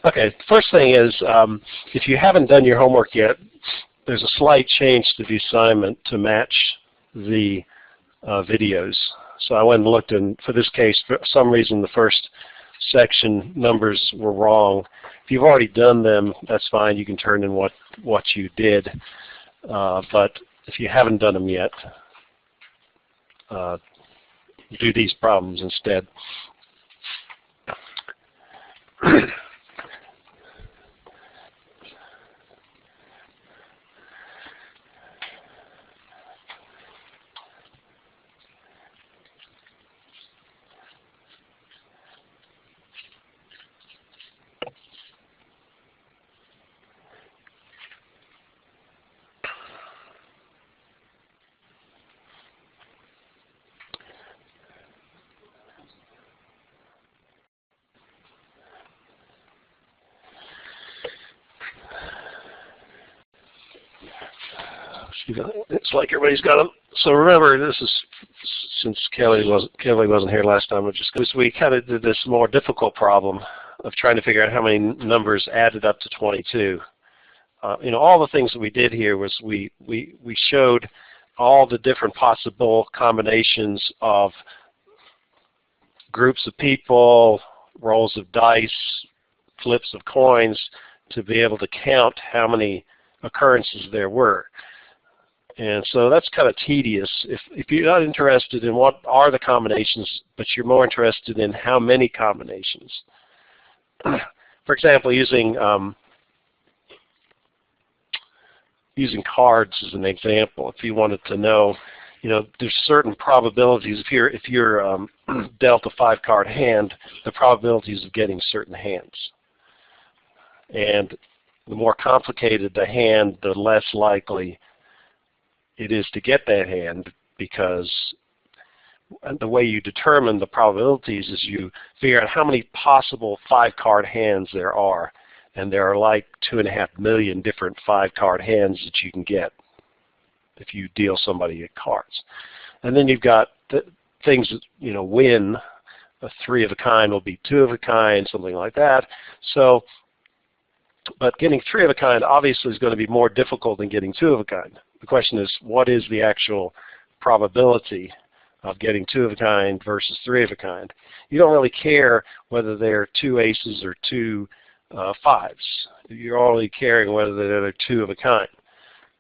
Okay, the first thing is if you haven't done your homework yet, there's a slight change to the assignment to match the videos. So I went and looked, and for this case, for some reason, the first section numbers were wrong. If you've already done them, that's fine. You can turn in what you did. But if you haven't done them yet, do these problems instead. It's like everybody's got them. So remember, this is since Kelly wasn't here last time. We kind of did this more difficult problem of trying to figure out how many numbers added up to 22. All the things that we did here was we showed all the different possible combinations of groups of people, rolls of dice, flips of coins, to be able to count how many occurrences there were. And so that's kind of tedious. If you're not interested in what are the combinations, but you're more interested in how many combinations. For example, using cards as an example, if you wanted to know, there's certain probabilities. If you're dealt a 5-card hand, the probabilities of getting certain hands. And the more complicated the hand, the less likely it is to get that hand, because the way you determine the probabilities is you figure out how many possible 5-card hands there are, and there are like 2.5 million different 5-card hands that you can get if you deal somebody cards. And then you've got things that win. A 3 of a kind will be 2 of a kind, something like that. So, but getting 3 of a kind obviously is going to be more difficult than getting 2 of a kind. The question is, what is the actual probability of getting 2 of a kind versus 3 of a kind? You don't really care whether they're 2 aces or 2 5s. You're only caring whether they're 2 of a kind.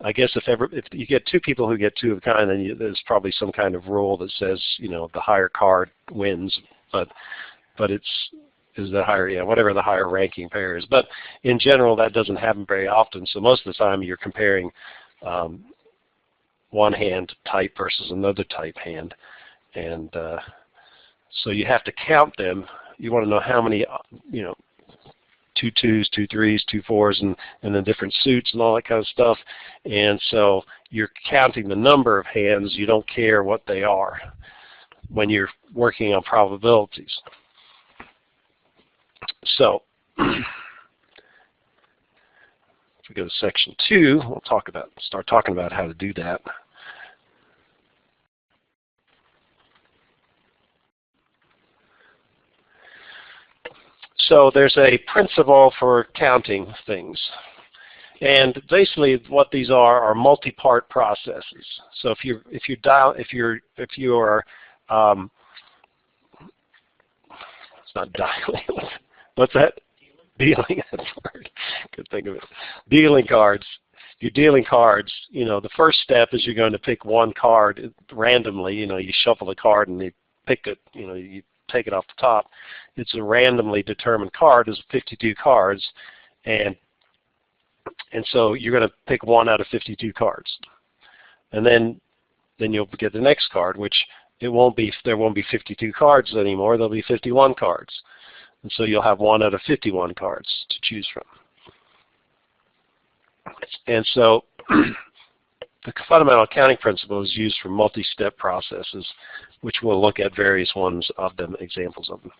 I guess if you get 2 people who get 2 of a kind, then there's probably some kind of rule that says the higher card wins, but is the higher, whatever the higher ranking pair is. But in general, that doesn't happen very often. So most of the time, you're comparing one hand type versus another type hand, and so you have to count them. You want to know how many, 2 2s, 2 3s, 2 4s, and the different suits and all that kind of stuff. And so you're counting the number of hands. You don't care what they are when you're working on probabilities. So if we go to section 2, we'll start talking about how to do that. So there's a principle for counting things, and basically what these are multi-part processes. So if you are it's not dialing. What's that? Dealing. That's the word. Good think of it. Dealing cards. If you're dealing cards, the first step is you're going to pick one card randomly. You shuffle the card and you pick it. You take it off the top. It's a randomly determined card. There's 52 cards, and so you're going to pick one out of 52 cards, and then you'll get the next card, which there won't be 52 cards anymore. There'll be 51 cards, and so you'll have one out of 51 cards to choose from. And so the fundamental accounting principle is used for multi-step processes, which we'll look at various ones of them, examples of them.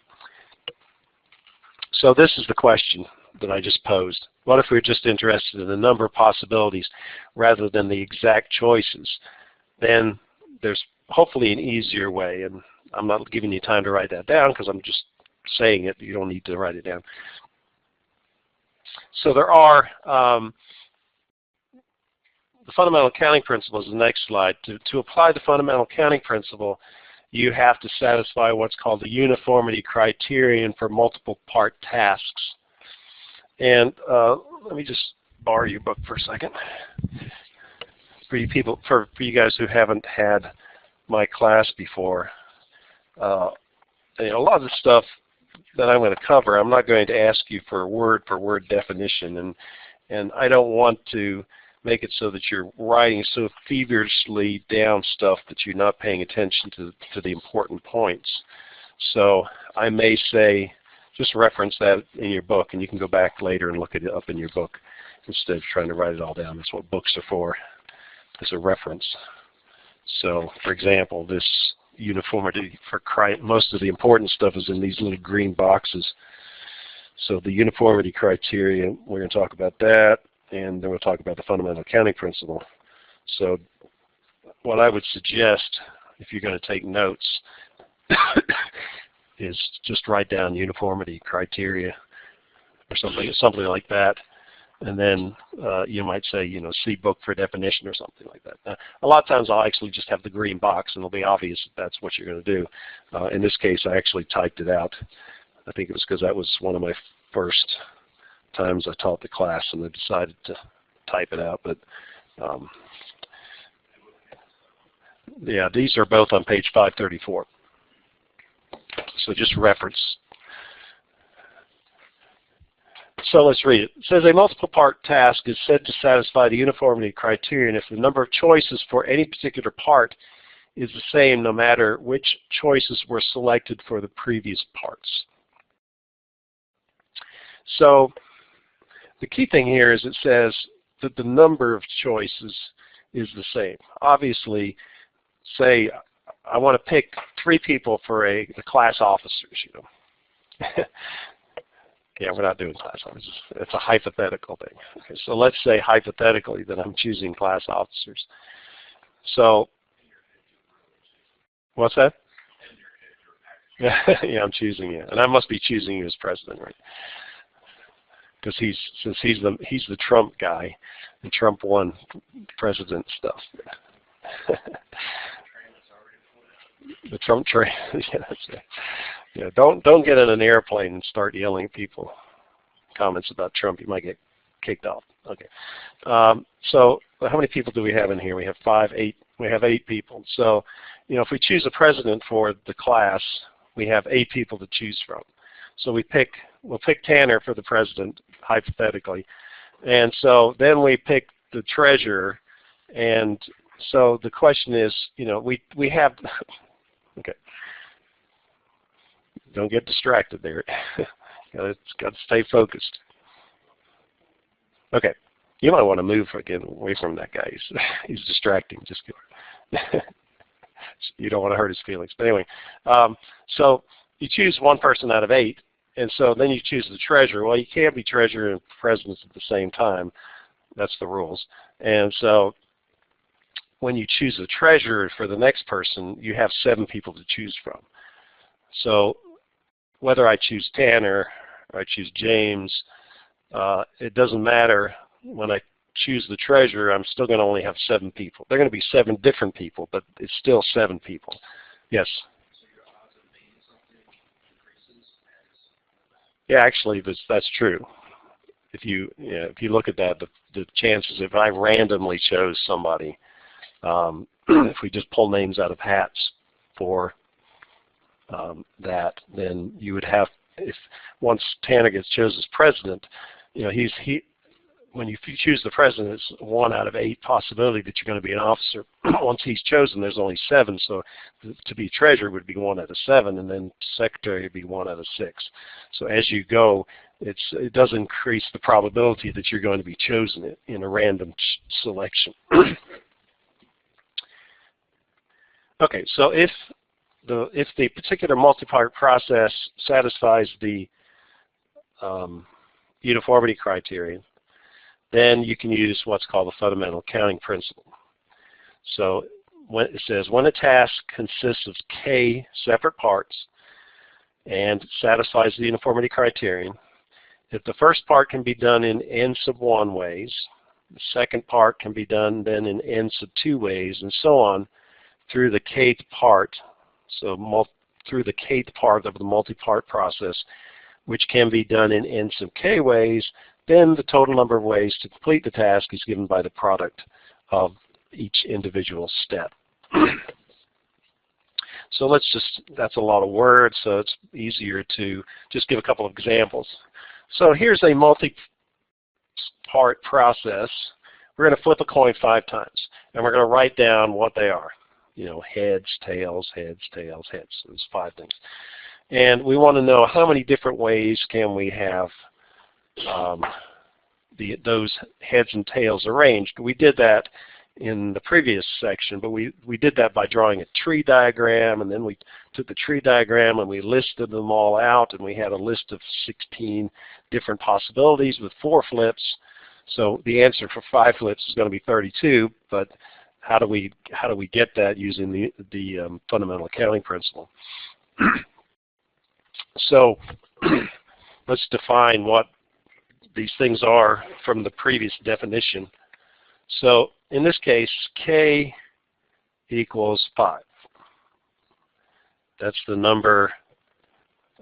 So this is the question that I just posed. What if we're just interested in the number of possibilities rather than the exact choices? Then there's hopefully an easier way, and I'm not giving you time to write that down because I'm just saying it. You don't need to write it down. So there are the fundamental accounting principle is the next slide. To apply the fundamental accounting principle, you have to satisfy what's called the uniformity criterion for multiple part tasks. And let me just borrow your book for a second. For you people, for you guys who haven't had my class before, you know, a lot of the stuff that I'm going to cover, I'm not going to ask you for a word-for-word definition, and I don't want to make it so that you're writing so feverishly down stuff that you're not paying attention to the important points. So I may say, just reference that in your book, and you can go back later and look it up in your book instead of trying to write it all down. That's what books are for, as a reference. So, for example, this uniformity for most of the important stuff is in these little green boxes. So the uniformity criteria, we're going to talk about that, and then we'll talk about the fundamental accounting principle. So what I would suggest, if you're going to take notes, is just write down uniformity criteria or something like that. And then you might say, you know, see book for definition or something like that. Now, a lot of times I'll actually just have the green box, and it'll be obvious that that's what you're going to do. In this case, I actually typed it out. I think it was because that was one of my first times I taught the class, and I decided to type it out. But yeah, these are both on page 534. So just reference. So let's read it. It says a multiple part task is said to satisfy the uniformity criterion if the number of choices for any particular part is the same no matter which choices were selected for the previous parts. So the key thing here is it says that the number of choices is the same. Obviously, say I want to pick 3 people for the class officers, you know. Yeah, we're not doing class officers. It's a hypothetical thing. Okay, so let's say hypothetically that I'm choosing class officers. So, what's that? Yeah, I'm choosing you, and I must be choosing you as president, right? Because since he's the Trump guy, and Trump won president stuff. The Trump train. Yeah, that's right. Yeah, don't get in an airplane and start yelling at people comments about Trump. You might get kicked off. Okay. So how many people do we have in here? We have 8. We have 8 people. So, you know, if we choose a president for the class, we have 8 people to choose from. So we'll pick Tanner for the president, hypothetically, and so then we pick the treasurer, and so the question is, you know, we have. Okay. Don't get distracted there. Got to stay focused. Okay. You might want to move again away from that guy. He's distracting. Just kidding. You don't want to hurt his feelings. But anyway, so you choose one person out of 8, and so then you choose the treasurer. Well, you can't be treasurer and president at the same time. That's the rules. And so when you choose a treasurer for the next person, you have 7 people to choose from. So whether I choose Tanner or I choose James, it doesn't matter. When I choose the treasurer, I'm still going to only have 7 people. They're going to be 7 different people, but it's still 7 people. Yes? So your odds of being something increases as... Yeah, actually, that's true. If you look at that, the chances, if I randomly chose somebody, if we just pull names out of hats for that, then you would have, if once Tanner gets chosen as president, you know, when you choose the president, it's 1 out of 8 possibility that you're going to be an officer. Once he's chosen, there's only 7, so to be treasurer would be 1 out of 7, and then secretary would be 1 out of 6. So as you go, it does increase the probability that you're going to be chosen in a random selection. Okay, so if the particular multi-part process satisfies the uniformity criterion, then you can use what's called the fundamental accounting principle. So it says when a task consists of k separate parts and satisfies the uniformity criterion, If the first part can be done in n sub 1 ways, the second part can be done then in n sub 2 ways, and so on through the kth part, so through the kth part of the multi-part process, which can be done in n sub k ways, then the total number of ways to complete the task is given by the product of each individual step. So that's a lot of words, so it's easier to just give a couple of examples. So here's a multi-part process. We're going to flip a coin 5 times, and we're going to write down what they are. You know, heads, tails, heads, tails, heads. So there's 5 things. And we want to know how many different ways can we have those heads and tails arranged. We did that in the previous section, but we did that by drawing a tree diagram, and then we took the tree diagram and we listed them all out, and we had a list of 16 different possibilities with 4 flips. So the answer for 5 flips is going to be 32, but how do we get that using the fundamental accounting principle? So let's define what these things are from the previous definition. So in this case, k equals 5. That's the number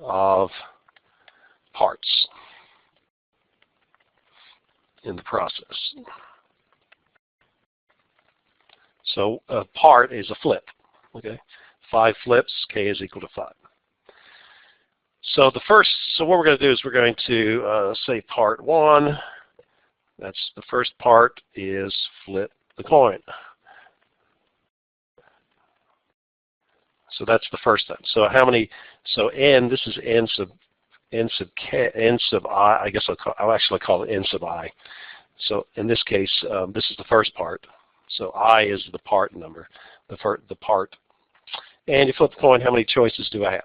of parts in the process. So a part is a flip. Okay, 5 flips, k is equal to 5. So what we're going to do is we're going to say part 1. That's the first part is flip the coin. So that's the first time. So how many? So n. This is n sub I. I guess I'll actually call it n sub I. So in this case, this is the first part. So I is the part number, the part. And you flip the coin. How many choices do I have?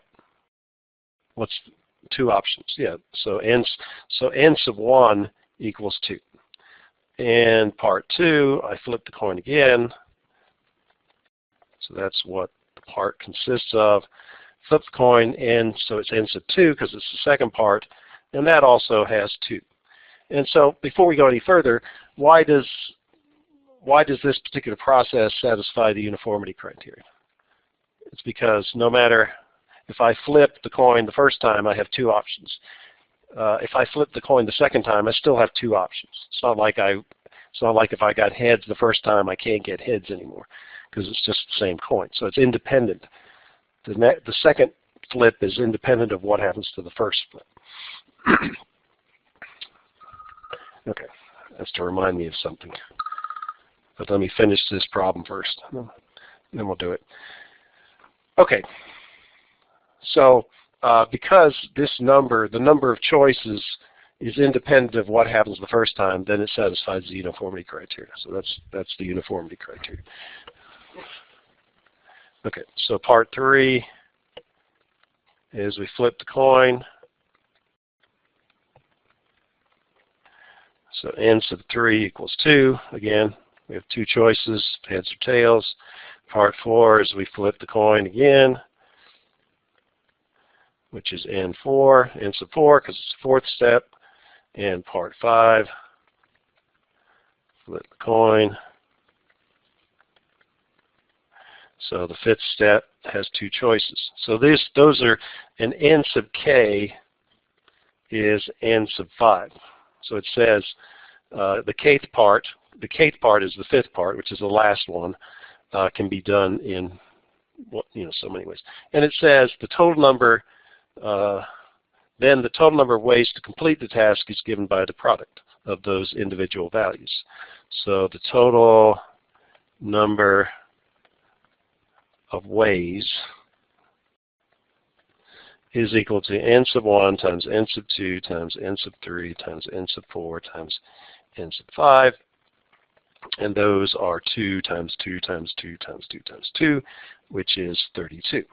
What's 2 options? Yeah. So n sub 1 equals 2. And part 2, I flip the coin again. So that's what the part consists of. Flip the coin, and so it's n sub 2 because it's the second part, and that also has 2. And so before we go any further, why does this particular process satisfy the uniformity criteria? It's because no matter if I flip the coin the first time, I have 2 options. If I flip the coin the second time, I still have 2 options. It's not like if I got heads the first time, I can't get heads anymore because it's just the same coin. So it's independent. The second flip is independent of what happens to the first flip. Okay, that's to remind me of something. But let me finish this problem first, and then we'll do it. Okay. So because this number, the number of choices, is independent of what happens the first time, then it satisfies the uniformity criteria. So that's the uniformity criteria. Okay, so part 3 is we flip the coin. So n sub 3 equals 2. Again, we have 2 choices, heads or tails. Part 4 is we flip the coin again, which is n sub 4, because it's the 4th step. And part 5, flip the coin. So the 5th step has 2 choices. So those are, an n sub k is n sub 5. So it says the kth part is the 5th part, which is the last one, can be done in so many ways. And it says the total number. Then the total number of ways to complete the task is given by the product of those individual values. So the total number of ways is equal to n sub 1 times n sub 2 times n sub 3 times n sub 4 times n sub 5. And those are 2 times 2 times 2 times 2 times 2, which is 32.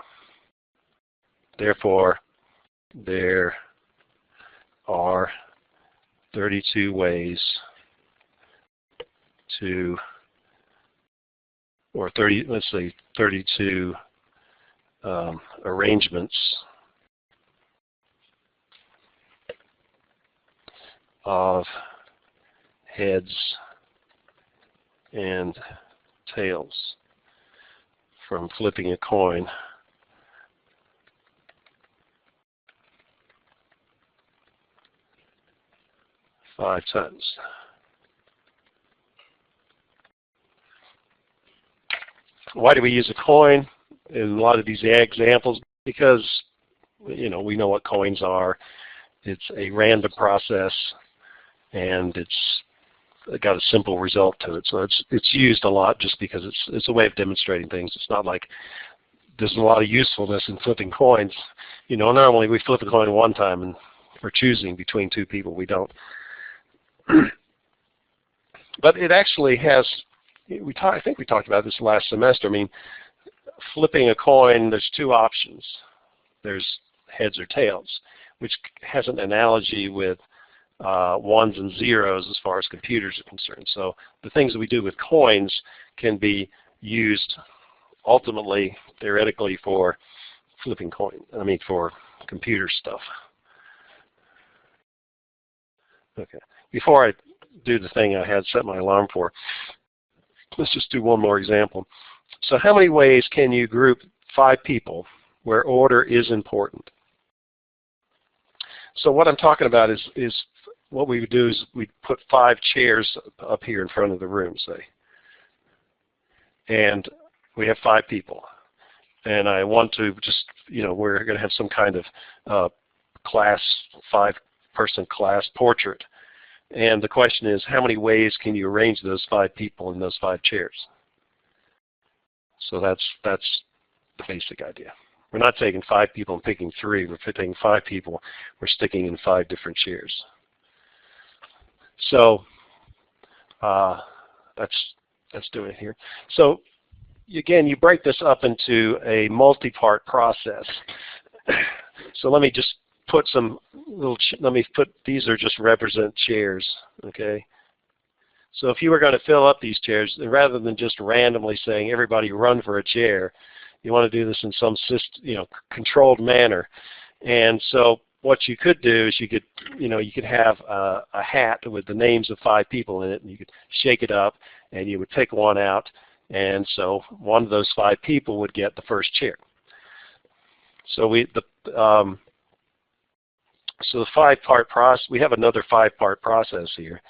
Therefore, there are 32 ways to, or 32 arrangements of heads and tails from flipping a coin five times. Why do we use a coin in a lot of these examples? Because we know what coins are. It's a random process, and it's got a simple result to it. So it's used a lot just because it's a way of demonstrating things. It's not like there's a lot of usefulness in flipping coins. Normally we flip a coin one time and we're choosing between two people. We don't. But it actually has, I think we talked about this last semester. I mean, flipping a coin, there's two options. There's heads or tails, which has an analogy with ones and zeros as far as computers are concerned. So the things that we do with coins can be used ultimately, theoretically, for flipping for computer stuff. Okay. Before I do the thing I had set my alarm for, let's just do one more example. So how many ways can you group 5 people where order is important? So what I'm talking about is what we would do is we put 5 chairs up here in front of the room, say. And we have 5 people. And I want to just, we're going to have some kind of class, 5-person class portrait. And the question is, how many ways can you arrange those 5 people in those 5 chairs? So that's the basic idea. We're not taking 5 people and picking 3. We're taking 5 people. We're sticking in 5 different chairs. So let's do it here. So again, you break this up into a multi-part process. So let me just put some little. These are just represent chairs. Okay. So if you were going to fill up these chairs, rather than just randomly saying everybody run for a chair, you want to do this in some controlled manner. And so what you could do is you could have a hat with the names of 5 people in it, and you could shake it up, and you would pick one out, and so one of those 5 people would get the first chair. So the 5-part process. We have another 5-part process here.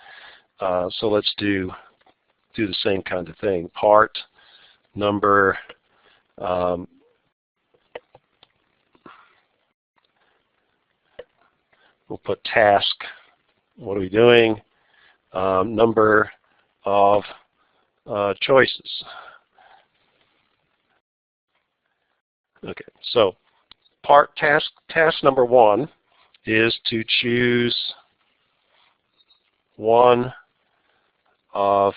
So let's do the same kind of thing. Part, number, we'll put task. What are we doing? Number of choices. Okay, so task number 1 is to choose one of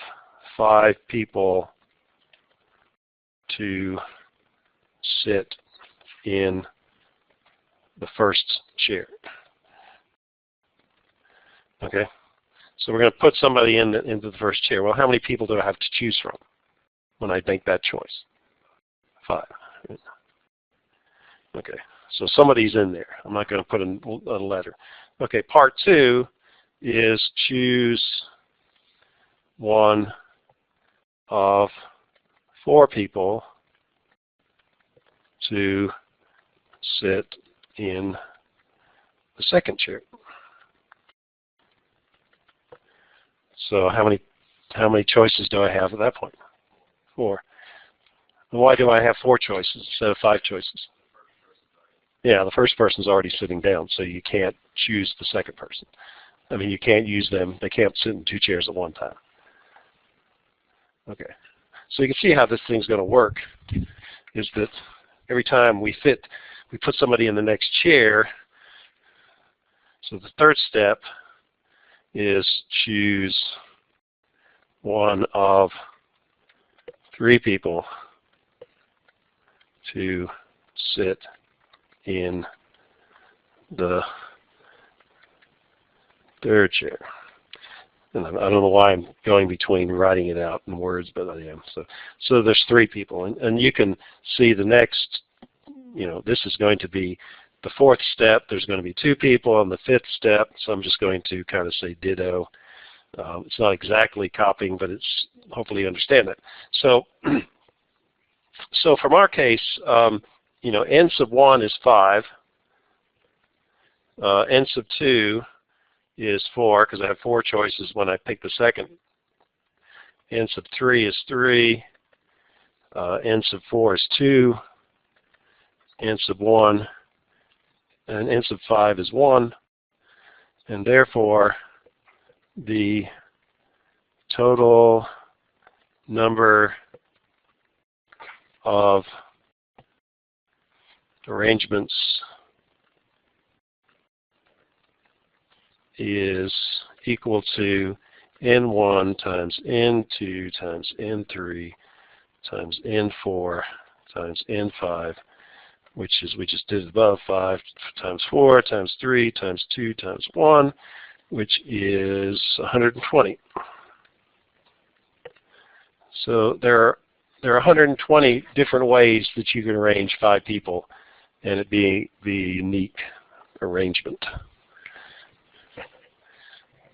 5 people to sit in the first chair. Okay, so we're going to put somebody into the first chair. Well, how many people do I have to choose from when I make that choice? 5. Okay, so somebody's in there. I'm not going to put a letter. Okay, part 2 is choose one of 4 people to sit in the second chair. So how many choices do I have at that point? 4. Why do I have 4 choices instead of 5 choices? Yeah, the first person's already sitting down, so you can't choose the second person. I mean, you can't use them. They can't sit in 2 chairs at one time. Okay. So you can see how this thing's going to work, is that every time we put somebody in the next chair. So the third step is choose one of 3 people to sit in the third chair. And I don't know why I'm going between writing it out in words, but I am. So there's 3 people, and you can see the next. This is going to be the fourth step, there's going to be 2 people. On the fifth step, so I'm just going to kind of say ditto. It's not exactly copying, but it's hopefully you understand it. So, so from our case, you know, n sub 1 is 5. N sub 2 is 4 because I have 4 choices when I pick the second. N sub 3 is 3. N sub 4 is 2. N sub 1 and n sub 5 is 1. And therefore, the total number of arrangements is equal to n1 times n2 times n3 times n4 times n5, which is, we just did above, 5 times 4 times 3 times 2 times 1, which is 120. So there are 120 different ways that you can arrange 5 people and it be the unique arrangement.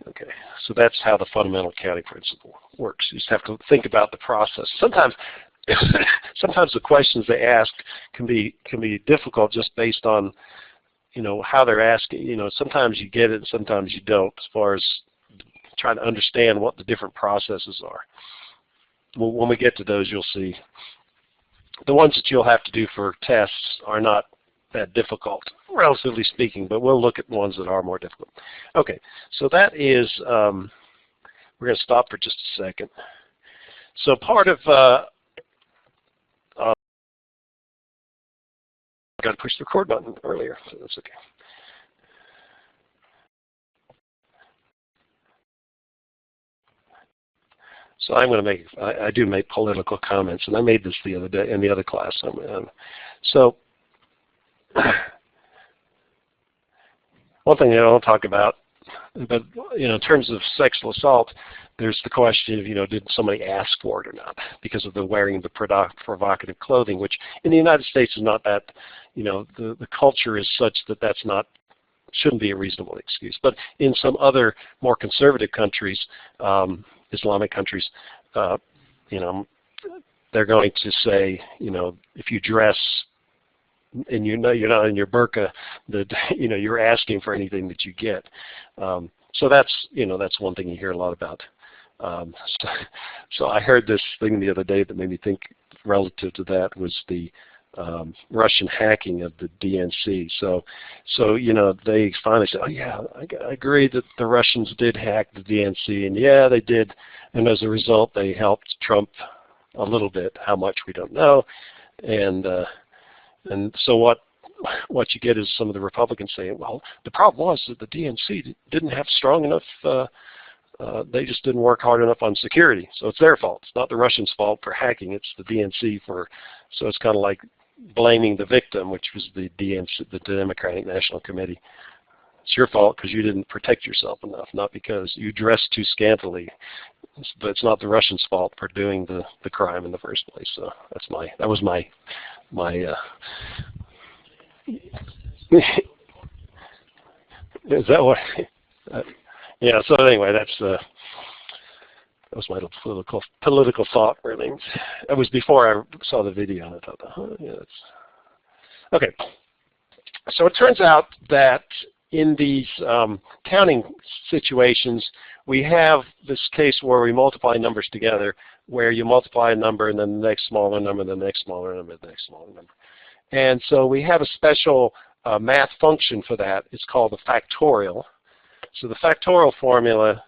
Okay, so that's how the fundamental counting principle works. You just have to think about the process. Sometimes sometimes the questions they ask can be difficult just based on, you know, how they're asking. You know, sometimes you get it and sometimes you don't, as far as trying to understand what the different processes are. Well, when we get to those, you'll see. The ones that you'll have to do for tests are not that difficult, relatively speaking, but we'll look at ones that are more difficult. Okay, so that is, we're going to stop for just a second. So part of, I got to push the record button earlier, so that's okay. So I'm going to make, I do make political comments, and I made this the other day in the other class. So one thing I don't talk about, but you know, in terms of sexual assault, there's the question of, you know, did somebody ask for it or not, because of the wearing the provocative clothing, which in the United States is not that, you know, the culture is such that that's not, shouldn't be a reasonable excuse. But in some other more conservative countries, Islamic countries, you know, they're going to say, you know, if you dress and you know you're not in your burqa, that, you know, you're asking for anything that you get. So that's, you know, that's one thing you hear a lot about. So I heard this thing the other day that made me think relative to that was the Russian hacking of the DNC. So you know, they finally said, oh yeah, I agree that the Russians did hack the DNC, and yeah, they did, and as a result, they helped Trump a little bit. How much, we don't know, and so what you get is some of the Republicans saying, well, the problem was that the DNC didn't have strong enough. They just didn't work hard enough on security, so it's their fault. It's not the Russians' fault for hacking. It's the DNC for. So it's kind of like blaming the victim, which was the DNC, the Democratic National Committee. It's your fault because you didn't protect yourself enough, not because you dressed too scantily. But it's not the Russians' fault for doing the crime in the first place. So that was my is that what? Yeah. So anyway, that was my political thought. Really, it was before I saw the video, and I thought, oh, yeah, that's okay. So it turns out that in these counting situations, we have this case where we multiply numbers together, where you multiply a number and then the next smaller number, the next smaller number, the next smaller number. And so we have a special math function for that. It's called the factorial. So the factorial formula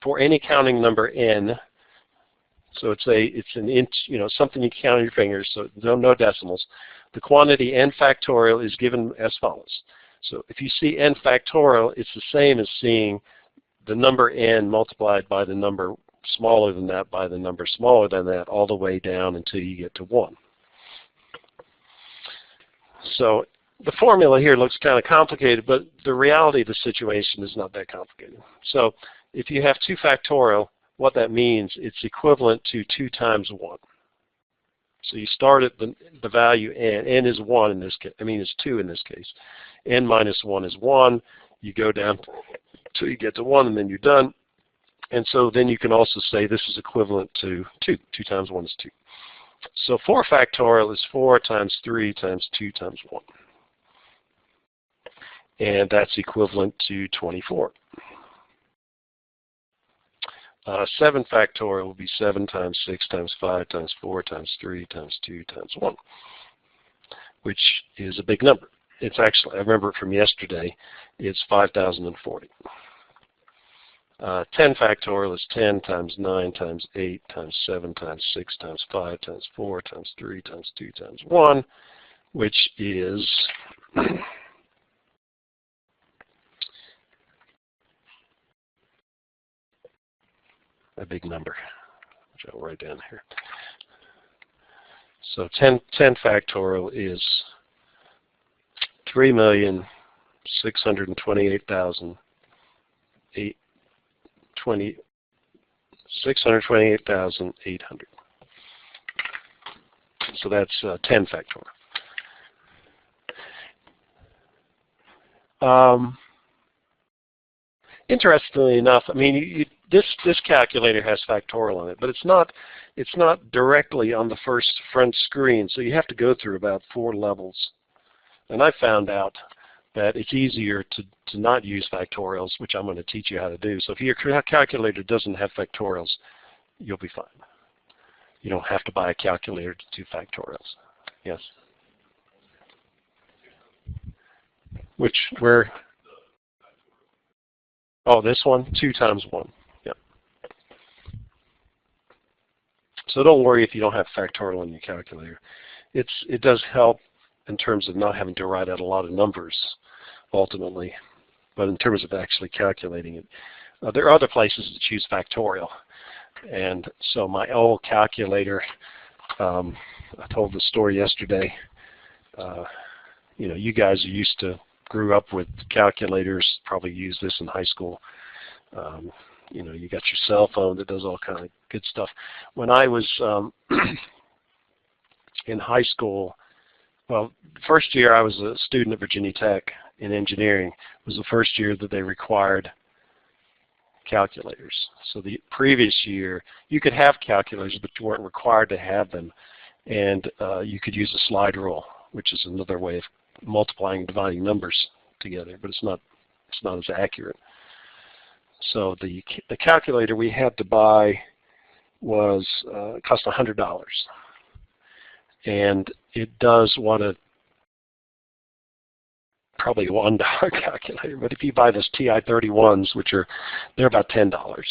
for any counting number n, so it's an inch, you know, something you can count on your fingers, so no decimals. The quantity n factorial is given as follows. So if you see n factorial, it's the same as seeing the number n multiplied by the number smaller than that by the number smaller than that, all the way down until you get to 1. So the formula here looks kind of complicated, but the reality of the situation is not that complicated. So if you have 2 factorial, what that means, it's equivalent to 2 times 1. So you start at the value n. N is 1 in this case. I mean, it's 2 in this case. N minus 1 is 1. You go down till you get to 1, and then you're done. And so then you can also say this is equivalent to 2. 2 times 1 is 2. So 4 factorial is 4 times 3 times 2 times 1. And that's equivalent to 24. 7 factorial will be 7 times 6 times 5 times 4 times 3 times 2 times 1, which is a big number. It's actually, I remember it from yesterday, it's 5,040. 10 factorial is 10 times 9 times 8 times 7 times 6 times 5 times 4 times 3 times 2 times 1, which is a big number, which I'll write down here. So 10 factorial is 3,628,800. So that's 10 factorial. Interestingly enough, I mean, this calculator has factorial on it, but it's not directly on the front screen. So you have to go through about 4 levels. And I found out that it's easier to not use factorials, which I'm going to teach you how to do. So if your calculator doesn't have factorials, you'll be fine. You don't have to buy a calculator to do factorials. Yes? Where? Oh, this one? 2 times 1. Yeah. So don't worry if you don't have factorial on your calculator. It does help in terms of not having to write out a lot of numbers, ultimately. But in terms of actually calculating it, there are other places that choose factorial. And so my old calculator, I told the story yesterday, you guys grew up with calculators, probably used this in high school. You got your cell phone that does all kind of good stuff. When I was in high school, well, first year I was a student at Virginia Tech in engineering. It was the first year that they required calculators. So the previous year, you could have calculators, but you weren't required to have them. And you could use a slide rule, which is another way of multiplying and dividing numbers together, but it's not as accurate. So the calculator we had to buy cost $100, and it does probably $1 calculator. But if you buy those TI-31s, they're about $10.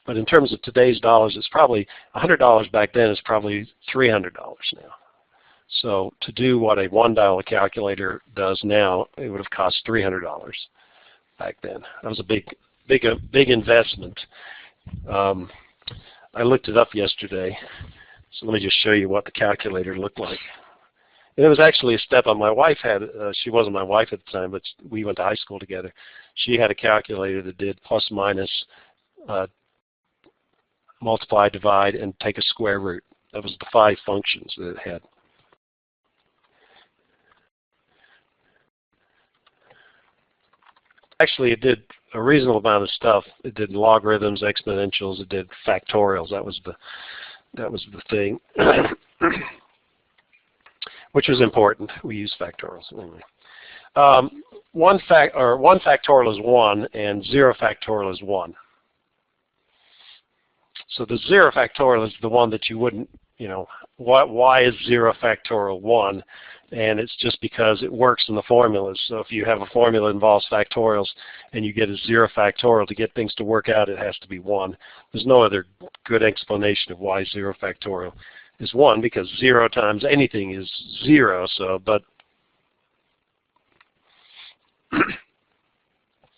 But in terms of today's dollars, it's probably $100 back then is probably $300 now. So to do what a $1 calculator does now, it would have cost $300 back then. That was a big investment. I looked it up yesterday, so let me just show you what the calculator looked like. And it was actually a step my wife had. She wasn't my wife at the time, but we went to high school together. She had a calculator that did plus, minus, multiply, divide, and take a square root. That was the 5 functions that it had. Actually, it did a reasonable amount of stuff. It did logarithms, exponentials, it did factorials. That was the thing, which was important. We use factorials anyway. 1 factorial is 1, and 0 factorial is 1. So the 0 factorial is the one that you wouldn't, why is 0 factorial 1? And it's just because it works in the formulas. So if you have a formula that involves factorials and you get a 0 factorial, to get things to work out, it has to be 1. There's no other good explanation of why 0 factorial is 1, because 0 times anything is 0. So, but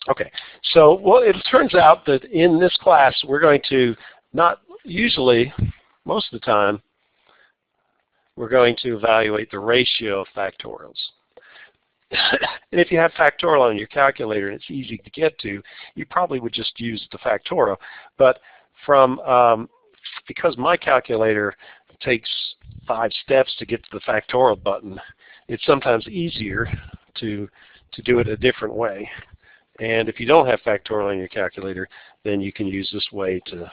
okay. So, well, it turns out that in this class we're going to most of the time, we're going to evaluate the ratio of factorials. And if you have factorial on your calculator and it's easy to get to, you probably would just use the factorial. But because my calculator takes 5 steps to get to the factorial button, it's sometimes easier to do it a different way. And if you don't have factorial in your calculator, then you can use this way to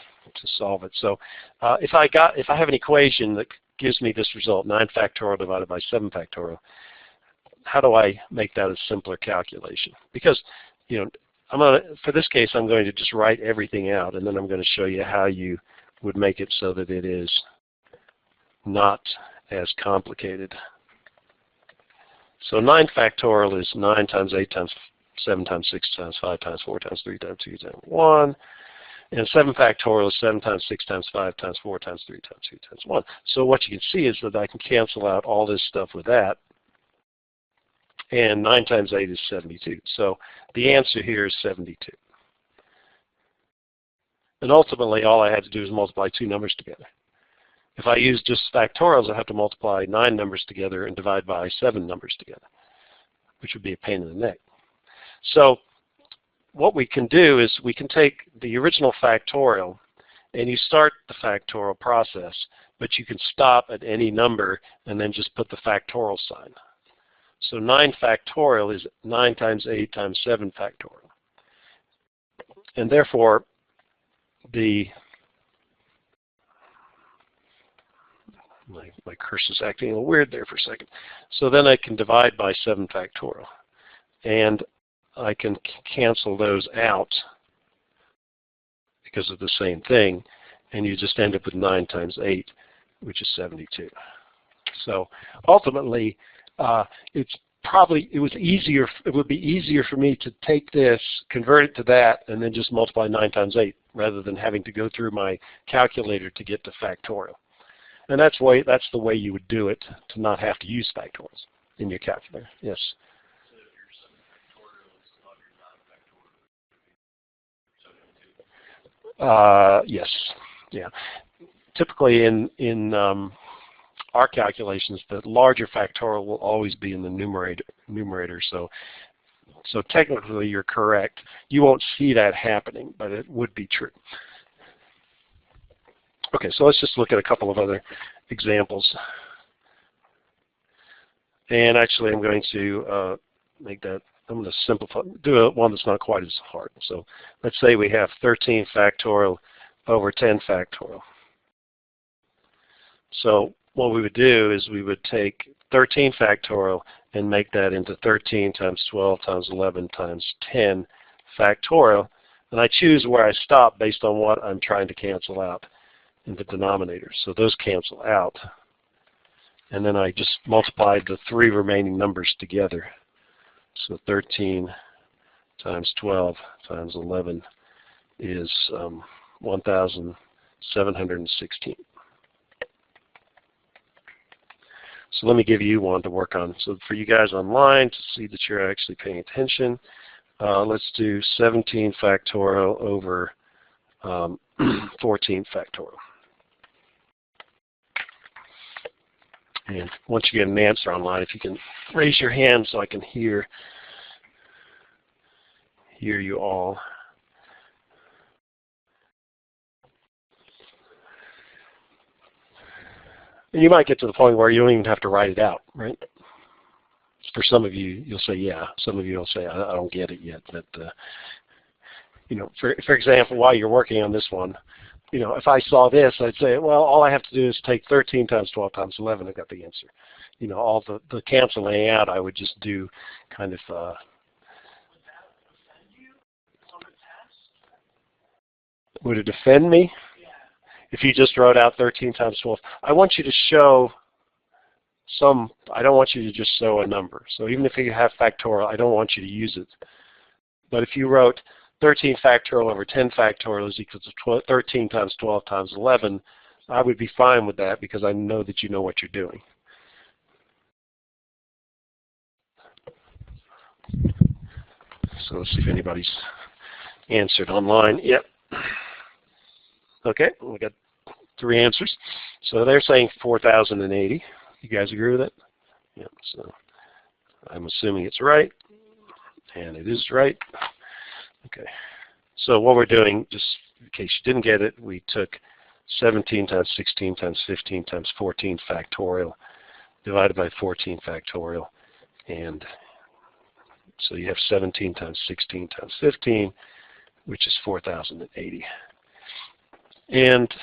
solve it. So if I have an equation that gives me this result, 9 factorial divided by 7 factorial, how do I make that a simpler calculation? Because, you know, for this case, I'm going to just write everything out, and then I'm going to show you how you would make it so that it is not as complicated. So 9 factorial is 9 times 8 times 7 times 6 times 5 times 4 times 3 times 2 times 1. And 7 factorial is 7 times 6 times 5 times 4 times 3 times 2 times 1. So what you can see is that I can cancel out all this stuff with that. And 9 times 8 is 72. So the answer here is 72. And ultimately, all I had to do is multiply 2 numbers together. If I use just factorials, I have to multiply 9 numbers together and divide by 7 numbers together, which would be a pain in the neck. So what we can do is we can take the original factorial and you start the factorial process, but you can stop at any number and then just put the factorial sign. So 9 factorial is 9 times 8 times 7 factorial. And therefore, my cursor's acting a little weird there for a second. So then I can divide by 7 factorial. And I can cancel those out because of the same thing, and you just end up with 9 times 8, which is 72. So ultimately, it would be easier for me to take this, convert it to that, and then just multiply 9 times 8, rather than having to go through my calculator to get to factorial. And that's the way you would do it, to not have to use factorials in your calculator. Yes. Yes. Yeah. Typically in our calculations, the larger factorial will always be in the numerator. So technically you're correct. You won't see that happening, but it would be true. Okay, so let's just look at a couple of other examples. And actually I'm going to I'm going to simplify, do one that's not quite as hard. So let's say we have 13 factorial over 10 factorial. So what we would do is we would take 13 factorial and make that into 13 times 12 times 11 times 10 factorial. And I choose where I stop based on what I'm trying to cancel out in the denominator. So those cancel out. And then I just multiplied the 3 remaining numbers together. So 13 times 12 times 11 is 1,716. So let me give you one to work on. So for you guys online, to see that you're actually paying attention, let's do 17 factorial over 14 factorial. And once you get an answer online, if you can raise your hand so I can hear you all. And you might get to the point where you don't even have to write it out, right? For some of you, you'll say, yeah. Some of you will say, I don't get it yet. But, you know, for example, while you're working on this one, you know, if I saw this, I'd say, well, all I have to do is take 13 times 12 times 11. I've got the answer. You know, all the canceling out, I would just do kind of. Would it offend me if you just wrote out 13 times 12? I want you to show some. I don't want you to just show a number. So even if you have factorial, I don't want you to use it. But if you wrote 13 factorial over 10 factorial is equal to 13 times 12 times 11, I would be fine with that because I know that you know what you're doing. So let's see if anybody's answered online. Yep. Okay, we got 3 answers. So they're saying 4,080. You guys agree with it? Yep. So I'm assuming it's right, and it is right. Okay, so what we're doing, just in case you didn't get it, we took 17 times 16 times 15 times 14 factorial divided by 14 factorial. And so you have 17 times 16 times 15, which is 4,080. And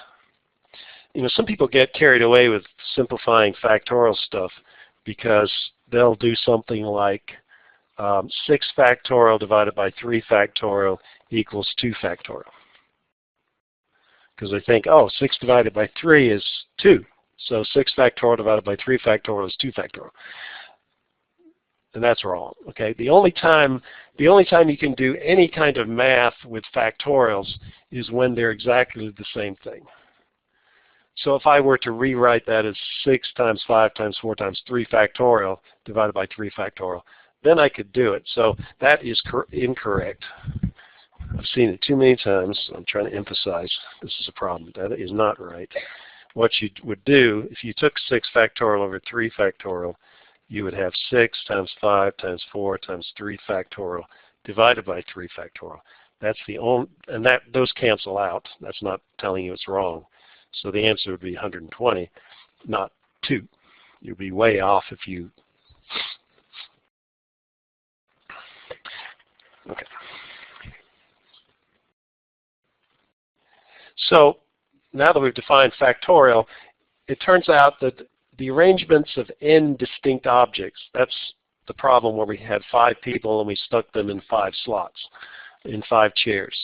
some people get carried away with simplifying factorial stuff because they'll do something like 6 factorial divided by 3 factorial equals 2 factorial. Because they think, oh, 6 divided by 3 is 2. So 6 factorial divided by 3 factorial is 2 factorial. And that's wrong. Okay. The only time you can do any kind of math with factorials is when they're exactly the same thing. So if I were to rewrite that as 6 times 5 times 4 times 3 factorial divided by 3 factorial, then I could do it. So that is incorrect. I've seen it too many times. I'm trying to emphasize this is a problem. That is not right. What you would do, if you took 6 factorial over 3 factorial, you would have 6 times 5 times 4 times 3 factorial divided by 3 factorial. That's the only, and those cancel out. That's not telling you it's wrong. So the answer would be 120, not 2. You'd be way off if you... Okay. So now that we've defined factorial, it turns out that the arrangements of n distinct objects, that's the problem where we had 5 people and we stuck them in 5 slots, in 5 chairs.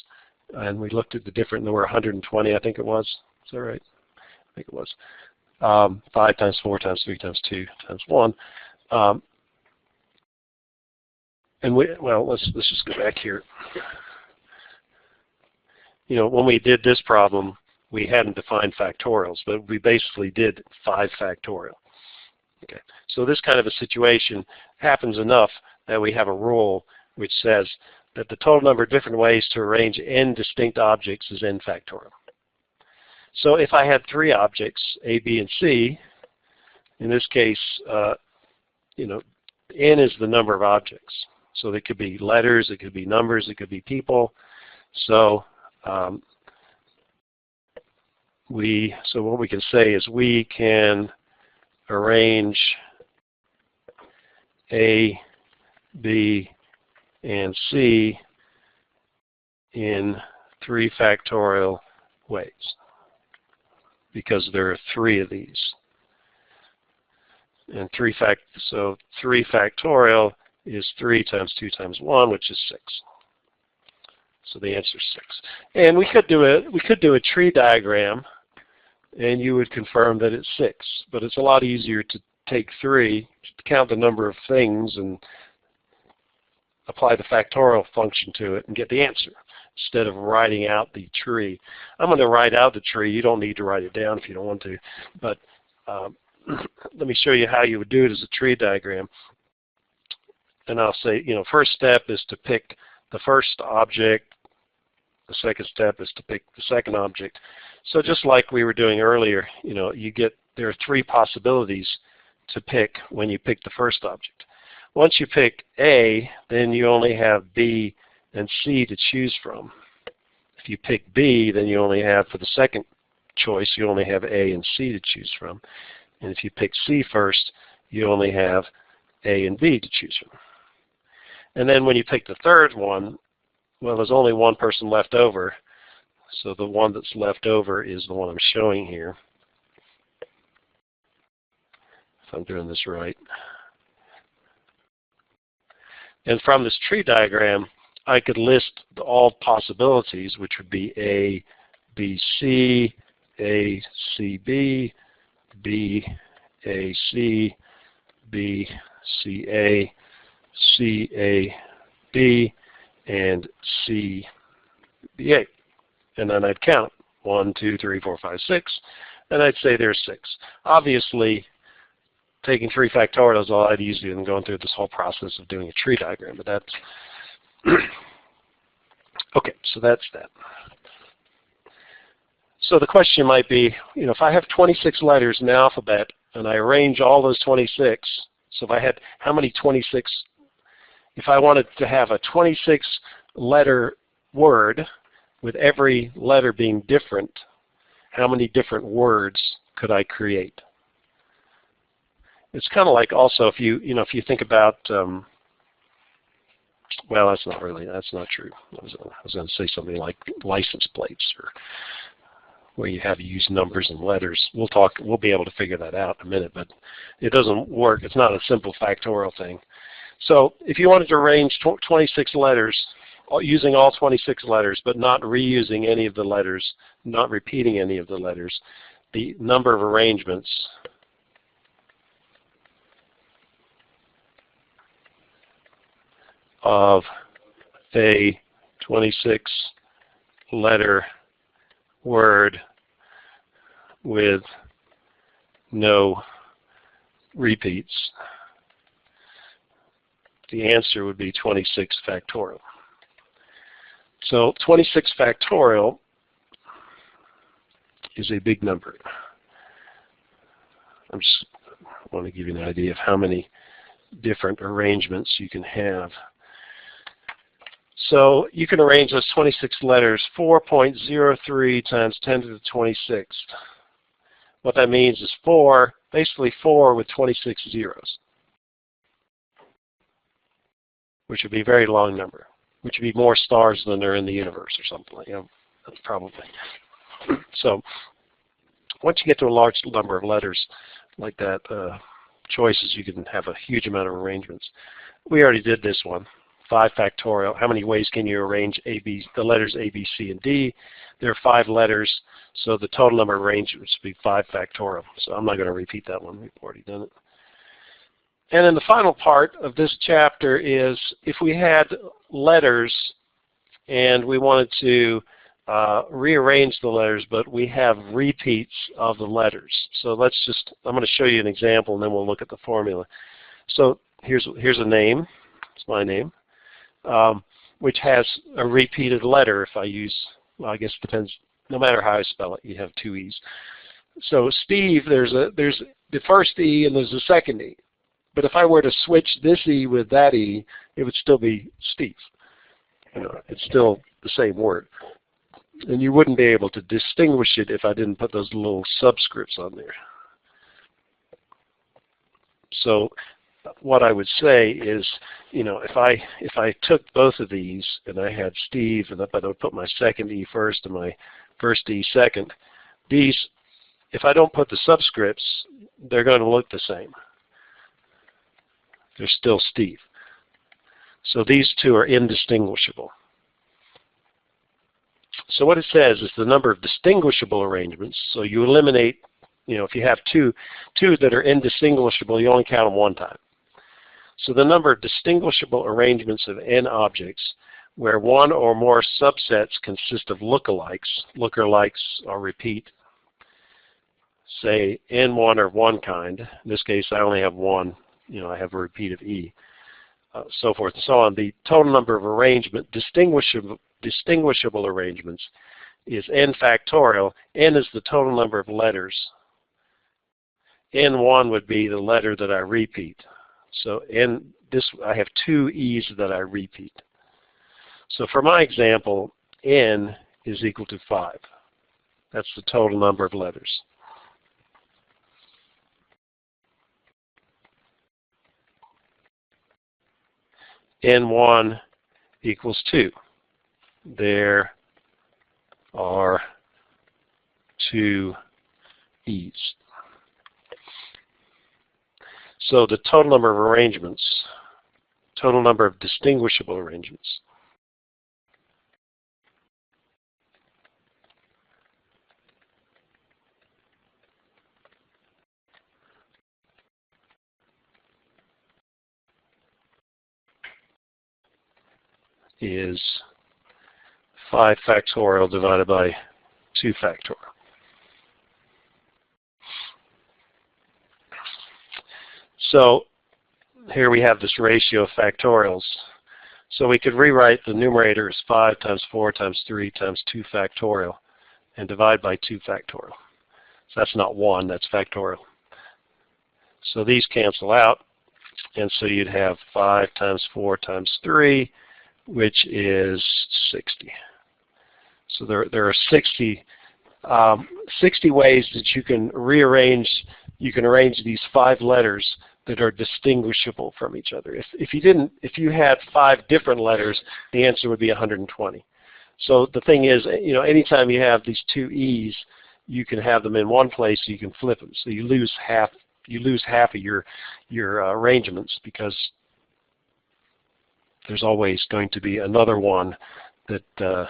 And we looked at the different, there were 120, I think it was. Is that right? I think it was. 5 times 4 times 3 times 2 times 1. And let's just go back here. When we did this problem, we hadn't defined factorials, but we basically did 5 factorial. Okay. So this kind of a situation happens enough that we have a rule which says that the total number of different ways to arrange n distinct objects is n factorial. So if I had 3 objects, A, B, and C, in this case, n is the number of objects. So they could be letters, it could be numbers, it could be people. So what we can say is we can arrange A, B, and C in 3 factorial ways because there are 3 of these. And 3 factorial is 3 times 2 times 1, which is 6. So the answer is 6. And we could do a tree diagram, and you would confirm that it's 6. But it's a lot easier to take 3, to count the number of things, and apply the factorial function to it and get the answer, instead of writing out the tree. I'm going to write out the tree. You don't need to write it down if you don't want to. But let me show you how you would do it as a tree diagram. And I'll say, first step is to pick the first object. The second step is to pick the second object. So just like we were doing earlier, there are 3 possibilities to pick when you pick the first object. Once you pick A, then you only have B and C to choose from. If you pick B, then you only have, for the second choice, you only have A and C to choose from. And if you pick C first, you only have A and B to choose from. And then when you pick the third one, well, there's only one person left over. So the one that's left over is the one I'm showing here. If I'm doing this right. And from this tree diagram, I could list all possibilities, which would be A, B, C, A, C, B, B, A, C, B, C, A, C, A, B, and C, B, A. And then I'd count 1, 2, 3, 4, 5, 6, and I'd say there's 6. Obviously, taking 3 factorial is a lot easier than going through this whole process of doing a tree diagram, but that's okay, so that's that. So the question might be, if I have 26 letters in the alphabet and I arrange all those 26, so if I had how many 26, if I wanted to have a 26 letter word with every letter being different, how many different words could I create? It's kind of like also if if you think about well, that's not true. I was going to say something like license plates, or where you have to use numbers and letters. We'll be able to figure that out in a minute, but it doesn't work. It's not a simple factorial thing. So if you wanted to arrange 26 letters, using all 26 letters, but not reusing any of the letters, not repeating any of the letters, the number of arrangements of a 26-letter word with no repeats, the answer would be 26 factorial. So 26 factorial is a big number. I want to give you an idea of how many different arrangements you can have. So you can arrange those 26 letters 4.03 times 10 to the 26th. What that means is basically 4 with 26 zeros, which would be a very long number, which would be more stars than are in the universe or something like that, probably. So once you get to a large number of letters like that, choices, you can have a huge amount of arrangements. We already did this one. 5 factorial. How many ways can you arrange the letters A, B, C, and D? There are 5 letters, so the total number of arrangements would be 5 factorial. So I'm not going to repeat that one. We've already done it. And then the final part of this chapter is if we had letters and we wanted to rearrange the letters, but we have repeats of the letters. So I'm going to show you an example, and then we'll look at the formula. So here's a name. It's my name. Which has a repeated letter if I use, well, I guess it depends, no matter how I spell it, you have 2 E's. So Steve, there's the first E and there's the second E. But if I were to switch this E with that E, it would still be Steve. It's still the same word. And you wouldn't be able to distinguish it if I didn't put those little subscripts on there. So what I would say is, if I took both of these and I had Steve, and I would put my second E first and my first E second, these, if I don't put the subscripts, they're going to look the same. They're still Steve. So these two are indistinguishable. So what it says is the number of distinguishable arrangements. So you eliminate, if you have two that are indistinguishable, you only count them one time. So the number of distinguishable arrangements of n objects where one or more subsets consist of lookalikes. Lookalikes are repeat. Say n1 are of one kind. In this case, I only have one. I have a repeat of E. So forth and so on. The total number of distinguishable arrangements is n factorial. N is the total number of letters. N1 would be the letter that I repeat. So I have 2 E's that I repeat. So for my example, N is equal to 5. That's the total number of letters. N1 equals 2. There are 2 E's. So the total number of arrangements, total number of distinguishable arrangements, is 5 factorial divided by 2 factorial. So here we have this ratio of factorials. So we could rewrite the numerator as 5 times 4 times 3 times 2 factorial and divide by 2 factorial. So that's not 1, that's factorial. So these cancel out, and so you'd have 5 times 4 times 3, which is 60. So there are 60 60 ways that you can arrange these 5 letters that are distinguishable from each other. If you had 5 different letters, the answer would be 120. So the thing is, anytime you have these 2 E's, you can have them in one place, so you can flip them. So you lose half of your arrangements, because there's always going to be another one that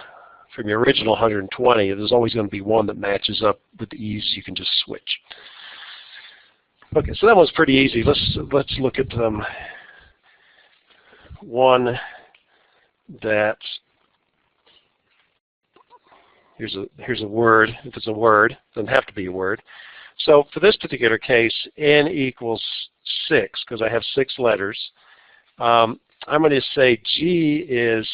from your original 120, there's always going to be one that matches up with the E's. You can just switch. Okay, so that one's pretty easy. Let's look at one that here's a word. If it's a word, it doesn't have to be a word. So for this particular case, n equals 6, because I have 6 letters. I'm going to say G is,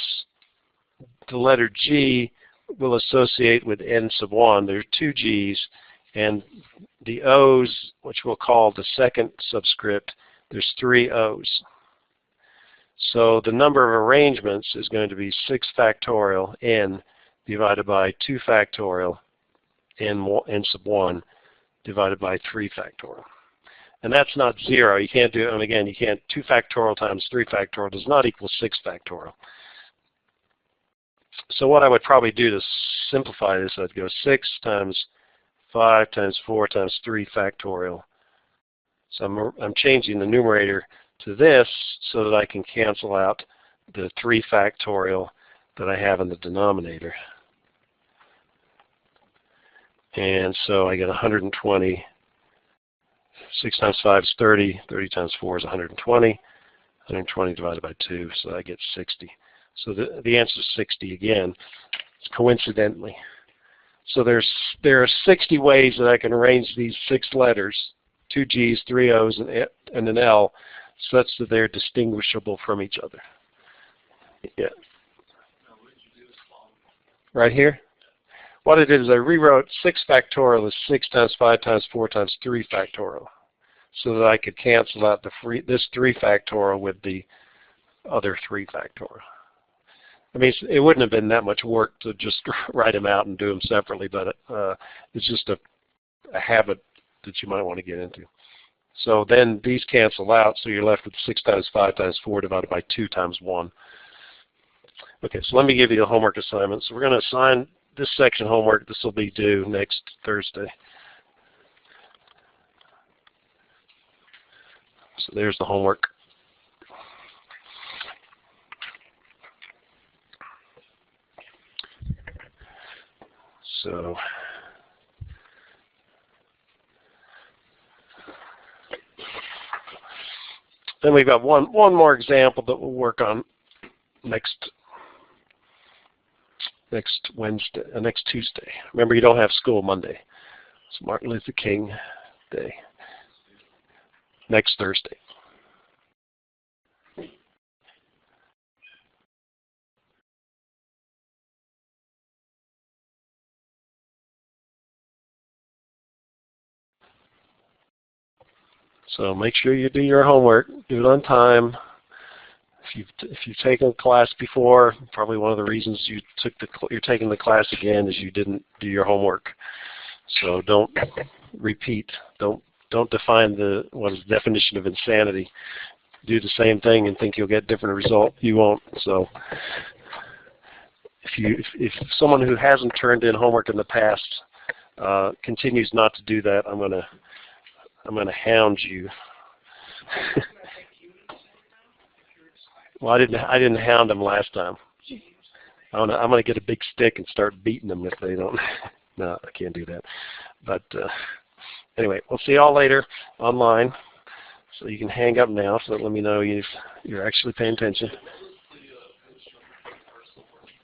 the letter G will associate with n sub 1. There are 2 G's, and the O's, which we'll call the second subscript, there's 3 O's. So the number of arrangements is going to be 6 factorial n divided by 2 factorial n sub 1 divided by 3 factorial. And that's not 0. You can't do it, and again, you can't, 2 factorial times 3 factorial does not equal 6 factorial. So what I would probably do to simplify this, I'd go 6 times 5 times 4 times 3 factorial. So I'm changing the numerator to this so that I can cancel out the 3 factorial that I have in the denominator. And so I get 120. 6 times 5 is 30. 30 times 4 is 120. 120 divided by 2, so I get 60. So the answer is 60 again, coincidentally. So there are 60 ways that I can arrange these 6 letters, 2 G's, 3 O's, and an L, such that they're distinguishable from each other. Yeah. Right here? What I did is I rewrote 6 factorial as 6 times 5 times 4 times 3 factorial, so that I could cancel out this 3 factorial with the other 3 factorial. I mean, it wouldn't have been that much work to just write them out and do them separately, but it's just a habit that you might want to get into. So then these cancel out, so you're left with 6 times 5 times 4 divided by 2 times 1. Okay, so let me give you a homework assignment. So we're going to assign this section homework. This will be due next Thursday. So there's the homework. So then we've got one more example that we'll work on next Wednesday, next Tuesday. Remember, you don't have school Monday. It's Martin Luther King Day. Next Thursday. So make sure you do your homework. Do it on time. If you've taken a class before, probably one of the reasons you're taking the class again is you didn't do your homework. So don't repeat. Don't define what is the definition of insanity. Do the same thing and think you'll get a different result. You won't. So if someone who hasn't turned in homework in the past continues not to do that, I'm going to hound you. Well, I didn't hound them last time. I'm going to get a big stick and start beating them if they don't. No, I can't do that. But anyway, we'll see y'all later online. So you can hang up now. So let me know you're actually paying attention.